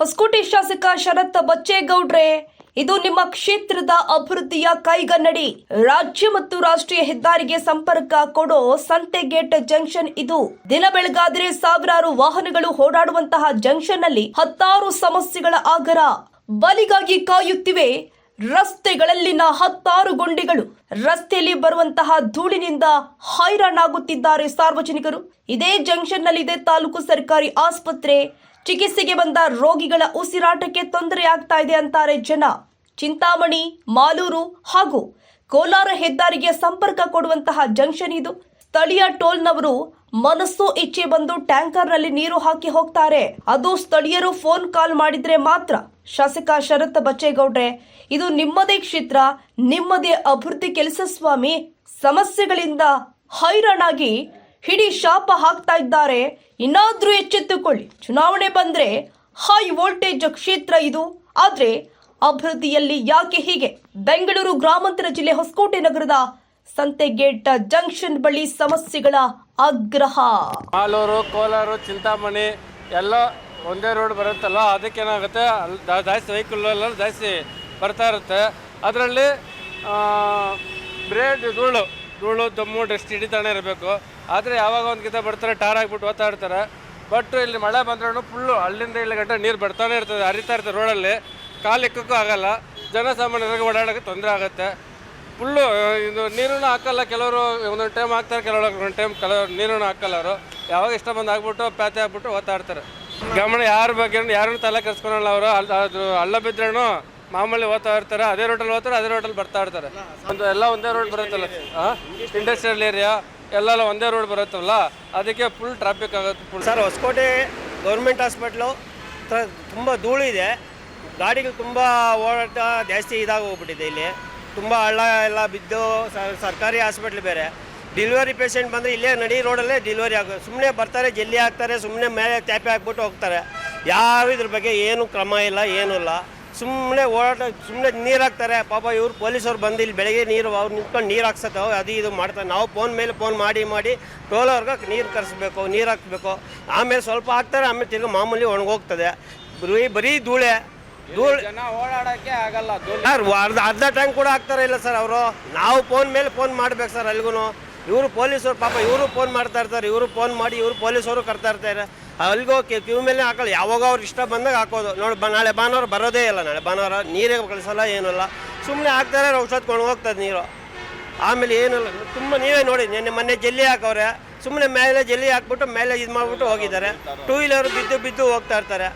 ಹೊಸಕೋಟೆ ಶಾಸಕ ಶರತ್ ಬಚ್ಚೇಗೌಡ್ರೆ, ಇದು ನಿಮ್ಮ ಕ್ಷೇತ್ರದ ಅಭಿವೃದ್ಧಿಯ ಕೈಗನ್ನಡಿ. ರಾಜ್ಯ ಮತ್ತು ರಾಷ್ಟ್ರೀಯ ಹೆದ್ದಾರಿಗೆ ಸಂಪರ್ಕ ಕೊಡೋ ಸಂತೆಗೇಟ್ ಜಂಕ್ಷನ್ ಇದು. ದಿನ ಬೆಳಗಾದರೆ ಸಾವಿರಾರು ವಾಹನಗಳು ಓಡಾಡುವಂತಹ ಜಂಕ್ಷನ್ ನಲ್ಲಿ ಹತ್ತಾರು ಸಮಸ್ಯೆಗಳ ಆಗರ ಬಲಿಗಾಗಿ ಕಾಯುತ್ತಿವೆ. ರಸ್ತೆಗಳಲ್ಲಿನ ಹತ್ತಾರು ಗುಂಡಿಗಳು, ರಸ್ತೆಯಲ್ಲಿ ಬರುವಂತಹ ಧೂಳಿನಿಂದ ಹೈರಾಣಾಗುತ್ತಿದ್ದಾರೆ ಸಾರ್ವಜನಿಕರು. ಇದೇ ಜಂಕ್ಷನ್ ನಲ್ಲಿದೆ ತಾಲೂಕು ಸರ್ಕಾರಿ ಆಸ್ಪತ್ರೆ. ಚಿಕಿತ್ಸೆಗೆ ಬಂದ ರೋಗಿಗಳ ಉಸಿರಾಟಕ್ಕೆ ತೊಂದರೆ ಆಗ್ತಾ ಇದೆ ಅಂತಾರೆ ಜನ. ಚಿಂತಾಮಣಿ, ಮಾಲೂರು ಹಾಗೂ ಕೋಲಾರ ಹೆದ್ದಾರಿಗೆ ಸಂಪರ್ಕ ಕೊಡುವಂತಹ ಜಂಕ್ಷನ್ ಇದು. ಸ್ಥಳೀಯ ಟೋಲ್ನವರು ಮನಸ್ಸು ಇಚ್ಛೆ ಬಂದು ಟ್ಯಾಂಕರ್ನಲ್ಲಿ ನೀರು ಹಾಕಿ ಹೋಗ್ತಾರೆ. ಅದು ಸ್ಥಳೀಯರು ಫೋನ್ ಕಾಲ್ ಮಾಡಿದ್ರೆ ಮಾತ್ರ. ಶಾಸಕ ಶರತ್ ಬಚ್ಚೇಗೌಡ್ರೆ, ಇದು ನಿಮ್ಮದೇ ಕ್ಷೇತ್ರ, ನಿಮ್ಮದೇ ಅಭಿವೃದ್ಧಿ ಕೆಲಸ ಸ್ವಾಮಿ. ಸಮಸ್ಯೆಗಳಿಂದ ಹೈರಾಣಾಗಿ ಹಿಡಿ ಶಾಪ ಹಾಕ್ತಾ ಇದ್ದಾರೆ. ಇನ್ನಾದ್ರೂ ಎಚ್ಚೆತ್ತುಕೊಳ್ಳಿ. ಚುನಾವಣೆ ಬಂದ್ರೆ ಹೈ ವೋಲ್ಟೇಜ್ ಕ್ಷೇತ್ರ ಇದು. ಆದ್ರೆ ಅಭಿವೃದ್ಧಿಯಲ್ಲಿ ಯಾಕೆ ಹೀಗೆ? ಬೆಂಗಳೂರು ಗ್ರಾಮಾಂತರ ಜಿಲ್ಲೆ ಹೊಸಕೋಟೆ ನಗರದ ಸಂತೆಗೇಟ್ ಜಂಕ್ಷನ್ ಬಳಿ ಸಮಸ್ಯೆಗಳ ಆಗ್ರಹ. ಮಾಲೂರು, ಕೋಲಾರ, ಚಿಂತಾಮಣಿ ಎಲ್ಲ ಒಂದೇ ರೋಡ್ ಬರುತ್ತಲ್ಲ, ಅದಕ್ಕೇನಾಗುತ್ತೆ, ಜಾಸ್ತಿ ವೆಹಿಕಲ್ ಎಲ್ಲ ಜಾಸ್ತಿ ಬರ್ತಾ ಇರುತ್ತೆ. ಅದರಲ್ಲಿ ಧೂಳು ದಮ್ಮು ಡಸ್ಟ್ ಹಿಡಿತಾನೆ ಇರಬೇಕು. ಆದರೆ ಯಾವಾಗ ಒಂದು ಗಿಂತ ಬರ್ತಾರೆ, ಟಾರ್ ಆಗಿಬಿಟ್ಟು ಓದ್ತಾ ಇರ್ತಾರೆ. ಬಟ್ ಇಲ್ಲಿ ಮಳೆ ಬಂದ್ರೂ ಫುಲ್ಲು ಅಲ್ಲಿಂದ ಇಲ್ಲಿ ಗಂಟೆ ನೀರು ಬರ್ತಾನೆ ಇರ್ತದೆ, ಹರಿತಾ ಇರ್ತದೆ ರೋಡಲ್ಲಿ. ಕಾಲು ಇಕ್ಕಕ್ಕೂ ಆಗಲ್ಲ, ಜನಸಾಮಾನ್ಯರಿಗೆ ಓಡಾಡೋಕ್ಕೆ ತೊಂದರೆ ಆಗುತ್ತೆ. ಫುಲ್ಲು ಇದು ನೀರನ್ನು ಹಾಕಲ್ಲ. ಕೆಲವರು ಒಂದೊಂದು ಟೈಮ್ ಹಾಕ್ತಾರೆ, ಕೆಲವರು ಟೈಮ್ ನೀರನ್ನು ಹಾಕಲ್ಲ. ಅವರು ಯಾವಾಗ ಇಷ್ಟ ಬಂದು ಆಗ್ಬಿಟ್ಟು ಪ್ಯಾತೆ ಹಾಕ್ಬಿಟ್ಟು ಓದ್ತಾ ಇರ್ತಾರೆ. ಗಮನ ಯಾರ ಬಗ್ಗೆ ಯಾರನ್ನು ತಲೆ ಕೆಡಿಸ್ಕೊಳಲ್ಲ. ಅವರು ಅದು ಹಳ್ಳ ಬಿದ್ರೇನು ಮಾಮೂಲಿ ಓದ್ತಾ ಇರ್ತಾರೆ. ಅದೇ ರೋಡಲ್ಲಿ ಓದ್ತಾರೆ, ಅದೇ ರೋಡಲ್ಲಿ ಬರ್ತಾ ಇರ್ತಾರೆ. ಎಲ್ಲ ಒಂದೇ ರೋಡ್ ಬರುತ್ತಲ್ಲ, ಇಂಡಸ್ಟ್ರಿಯಲ್ ಏರಿಯಾ ಎಲ್ಲ ಒಂದೇ ರೋಡ್ ಬರುತ್ತಲ್ಲ, ಅದಕ್ಕೆ ಫುಲ್ ಟ್ರಾಫಿಕ್ ಆಗುತ್ತೆ. ಸರ್, ಹೊಸಕೋಟೆ ಗೌರ್ಮೆಂಟ್ ಹಾಸ್ಪಿಟ್ಲು ತುಂಬ ಧೂಳು ಇದೆ. ಗಾಡಿಗಳು ತುಂಬ ಓಡಾಟ ಜಾಸ್ತಿ ಇದಾಗೋಗ್ಬಿಟ್ಟಿದೆ. ಇಲ್ಲಿ ತುಂಬ ಹಳ್ಳ ಎಲ್ಲ ಬಿದ್ದು, ಸರ್ಕಾರಿ ಹಾಸ್ಪಿಟ್ಲ್ ಬೇರೆ. ಡೆಲಿವರಿ ಪೇಷಂಟ್ ಬಂದರೆ ಇಲ್ಲೇ ನಡಿ ರೋಡಲ್ಲೇ ಡೆಲಿವರಿ ಆಗೋದು. ಸುಮ್ಮನೆ ಬರ್ತಾರೆ, ಜಲ್ಲಿ ಹಾಕ್ತಾರೆ, ಸುಮ್ಮನೆ ಮೇಲೆ ತ್ಯಾಪೆ ಹಾಕ್ಬಿಟ್ಟು ಹೋಗ್ತಾರೆ. ಯಾರು ಇದ್ರ ಬಗ್ಗೆ ಏನು ಕ್ರಮ ಇಲ್ಲ, ಏನೂ ಇಲ್ಲ. ಸುಮ್ಮನೆ ಓಡಾಟ, ಸುಮ್ಮನೆ ನೀರು ಹಾಕ್ತಾರೆ. ಪಾಪ ಇವ್ರು ಪೊಲೀಸವ್ರು ಬಂದು ಇಲ್ಲಿ ಬೆಳಗ್ಗೆ ನೀರು ಅವ್ರು ನಿಂತ್ಕೊಂಡು ನೀರು ಹಾಕ್ಸತ್ತವ, ಅದು ಇದು ಮಾಡ್ತಾರೆ. ನಾವು ಫೋನ್ ಮೇಲೆ ಫೋನ್ ಮಾಡಿ ಟೋಲವ್ರಿಗೆ ನೀರು ಕರೆಸ್ಬೇಕು, ನೀರು ಹಾಕ್ಬೇಕು. ಆಮೇಲೆ ಸ್ವಲ್ಪ ಹಾಕ್ತಾರೆ, ಆಮೇಲೆ ತಿರ್ಗಿ ಮಾಮೂಲಿ ಒಣಗೋಗ್ತದೆ. ಬರೀ ಧೂಳು ಜನ ಓಡಾಡೋಕ್ಕೆ ಆಗಲ್ಲ. ಅರ್ಧ ಟ್ಯಾಂಕ್ ಕೂಡ ಹಾಕ್ತಾರೆ ಇಲ್ಲ ಸರ್ ಅವರು. ನಾವು ಫೋನ್ ಮೇಲೆ ಫೋನ್ ಮಾಡ್ಬೇಕು ಸರ್ ಅಲ್ಲಿಗೂ. ಇವರು ಪೊಲೀಸರು ಪಾಪ ಇವರು ಫೋನ್ ಮಾಡ್ತಾ ಇರ್ತಾರೆ. ಇವರು ಫೋನ್ ಮಾಡಿ ಇವರು ಪೊಲೀಸವರು ಕರ್ತಾ ಇರ್ತಾರೆ. ಅಲ್ಲಿಗೂ ಕ್ಯೂ ಮೇಲೆ ಹಾಕಲ್ಲ. ಯಾವಾಗ ಅವ್ರು ಇಷ್ಟ ಬಂದಾಗ ಹಾಕೋದು. ನೋಡಿ, ನಾಳೆ ಭಾನುವಾರ ಬರೋದೇ ಇಲ್ಲ. ನಾಳೆ ಭಾನುವಾರ ನೀರೇ ಕಳಿಸಲ್ಲ, ಏನಿಲ್ಲ. ಸುಮ್ಮನೆ ಹಾಕ್ತಾರೆ, ಔಷಧ ಹೋಗ್ತದೆ ನೀರು. ಆಮೇಲೆ ಏನಿಲ್ಲ. ತುಂಬ ನೀವೇ ನೋಡಿ, ಮೊನ್ನೆ ಜಲ್ಲಿ ಹಾಕವ್ರೆ. ಸುಮ್ಮನೆ ಮೇಲೆ ಜಲ್ಲಿ ಹಾಕ್ಬಿಟ್ಟು ಮೇಲೆ ಇದು ಮಾಡಿಬಿಟ್ಟು ಹೋಗಿದ್ದಾರೆ. ಟೂ ವೀಲರ್ ಬಿದ್ದು ಹೋಗ್ತಾ ಇರ್ತಾರೆ.